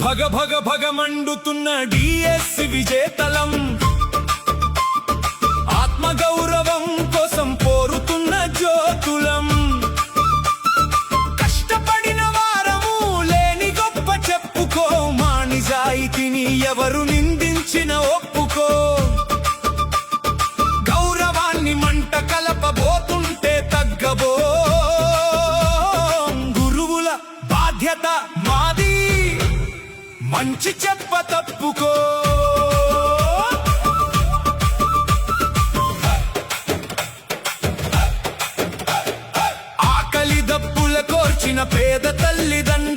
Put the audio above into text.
భగ భగ భగ మండుతున్న డిఎస్ విజేతలం, ఆత్మగౌరవం కోసం పోరుతున్న జ్యోతులం. కష్టపడిన వారము లేని గొప్ప చెప్పుకో, మా నిజాయితీని ఎవరు నిందించిన ఒప్పుకో. గౌరవాన్ని మంట కలపబోతుంటే తగ్గబో, గురువుల బాధ్యత మాది, మంచి చెప్ప తప్పుకో. ఆకలి దప్పుల కోర్చిన పేద తల్లిదండ్రులు